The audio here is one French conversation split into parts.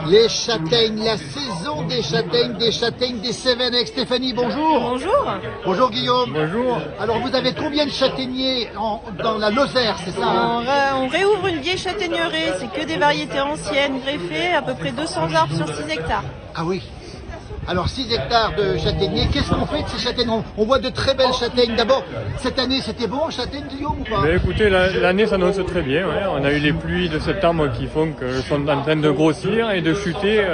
Les châtaignes, la saison des châtaignes des Cévennes avec Stéphanie, bonjour. Bonjour. Bonjour Guillaume. Bonjour. Alors vous avez combien de châtaigniers dans la Lozère, c'est ça hein? On réouvre une vieille châtaigneraie, c'est que des variétés anciennes greffées, à peu près 200 arbres sur 6 hectares. Ah oui. Alors 6 hectares de châtaigniers, qu'est-ce qu'on fait de ces châtaignes? On voit de très belles châtaignes. D'abord, cette année c'était bon en châtaigne Guillaume ou pas? Mais écoutez, l'année s'annonce très bien. Ouais. On a eu les pluies de septembre qui font qu'elles sont en train de grossir et de chuter.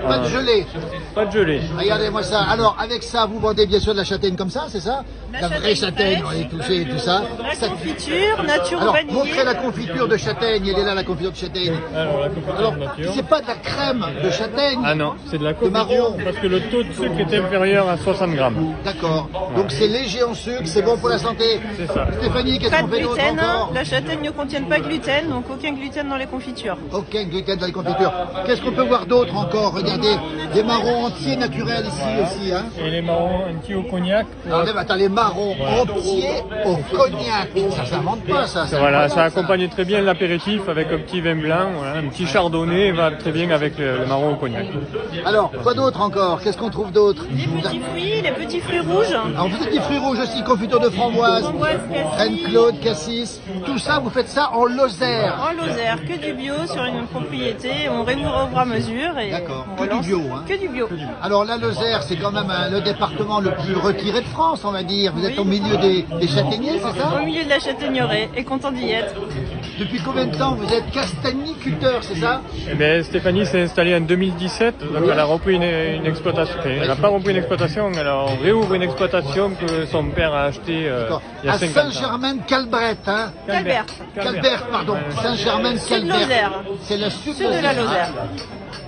Pas de gelée. Pas de gelée. Regardez-moi ça. Alors avec ça, vous vendez bien sûr de la châtaigne comme ça, c'est ça? La vraie châtaigne, on est touché et tout ça. La confiture, nature Alors vanillée. montrez la confiture de châtaigne, elle est là la confiture de châtaigne. Alors la confiture de nature. C'est pas de la crème de châtaigne. Ah non, c'est de la marron. confiture parce que le taux de sucre est inférieur à 60 grammes. D'accord. Donc c'est léger en sucre, c'est bon pour la santé. C'est ça. Stéphanie, qu'est-ce Pas qu'on de fait d'autre gluten, encore? la châtaigne ne contient pas de gluten, donc aucun gluten dans les confitures. Aucun gluten dans les confitures. Qu'est-ce qu'on peut voir d'autre encore? Regardez, des marrons entiers naturels ici aussi. Hein. Et les marrons entiers au cognac. Attends, les marrons entiers au cognac. Ça s'invente pas ça. Voilà, ça accompagne très bien l'apéritif avec un petit vin blanc, voilà, un petit chardonnay va très bien avec le marron au cognac. Alors, quoi d'autre encore? Qu'est-ce qu'on trouve d'autre? Les petits fruits rouges. Alors vous faites des fruits rouges aussi, confiture de framboise, Reine-Claude, cassis, tout ça, vous faites ça en Lozère. En Lozère, que du bio sur une propriété, on réouvre à mesure et D'accord, on que du relance. bio. Hein. Que du bio. Alors la Lozère, c'est quand même le département le plus retiré de France, on va dire. Vous êtes au milieu des châtaigniers, c'est ça? Au milieu de la châtaigneraie, et content d'y être. Depuis combien de temps vous êtes castagniculteur, c'est ça? Eh bien, Stéphanie s'est installée en 2017, donc elle a repris une exploitation. Elle n'a pas repris une exploitation, elle a réouvre une exploitation que son père a achetée il y a à 50 ans. Saint-Germain-Calbret, hein? Calbert. Calbert, pardon. Saint-Germain-Calbert. Lozère. C'est la sud Sud de la Lozère.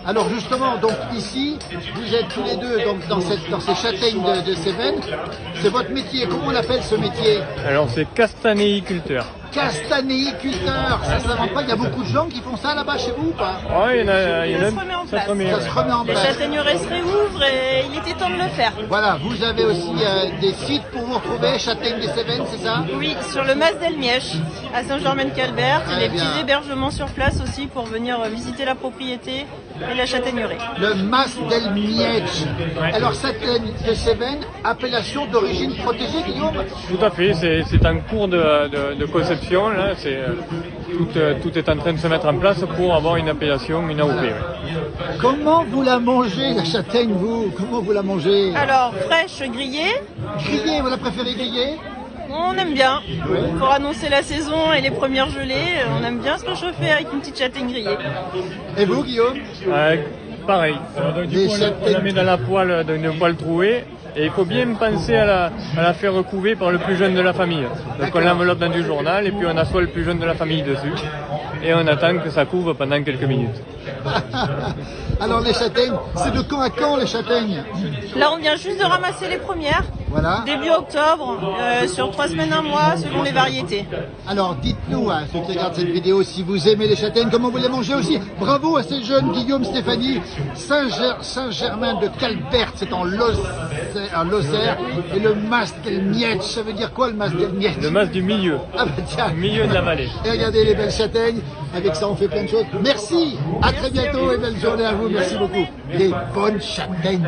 Alors justement, donc ici, vous êtes tous les deux donc, dans ces châtaignes de Cévennes. C'est votre métier. Comment on appelle ce métier? Alors c'est castanéiculteur. Castanéiculteur. Ça s'invente pas. Il y a beaucoup de gens qui font ça là-bas chez vous ou pas? Ouais, il y en a, Ça se remet en place. Ça se remet en Les place. châtaigneraies se réouvrent et il était temps de le faire. Voilà, vous avez aussi des sites pour vous retrouver, Châtaignes des Cévennes, c'est ça? Oui, sur le Mas del Mièche, à Saint-Germain-Calbert, Très et des bien. petits hébergements sur place aussi pour venir visiter la propriété et la châtaigneraie. Le Mas del Mièche. Ouais. Alors, Châtaignes de Cévennes, appellation d'origine protégée, Guillaume? Tout à fait, c'est en cours de conception, là, tout est en train de se mettre en place pour avoir une appellation, une AOP. Ouais. Comment vous la mangez, la châtaigne, vous? Comment vous la mangez? Alors, fraîche, grillée, Grillée, vous la préférez grillée? on aime bien. Pour annoncer la saison et les premières gelées, on aime bien se réchauffer avec une petite châtaigne grillée. Et vous, Guillaume? Pareil. Alors, donc, du Des coup, on la châtaignes. met dans la poêle, dans une poêle trouée. Et il faut bien penser à la faire couver par le plus jeune de la famille. Donc D'accord. on l'enveloppe dans du journal et puis on assoit le plus jeune de la famille dessus. Et on attend que ça couve pendant quelques minutes. Alors, les châtaignes, c'est de quand à quand, les châtaignes? Là, on vient juste de ramasser les premières, Voilà. début octobre, sur 3 semaines, 1 mois, selon les variétés. Alors, dites-nous, hein, ceux qui regardent cette vidéo, si vous aimez les châtaignes, comment vous les mangez aussi. Bravo à ces jeunes, Guillaume, Stéphanie. Saint-Germain de Calbert, c'est en Lozère. Et le Mas del Mièche, ça veut dire quoi le Mas del Mièche? Le mas du milieu, Ah bah tiens. au milieu de la vallée. Et regardez les belles châtaignes. Avec ça, on fait plein de choses. Merci. À très bientôt et belle journée à vous. Merci beaucoup. Les bonnes châtaignes.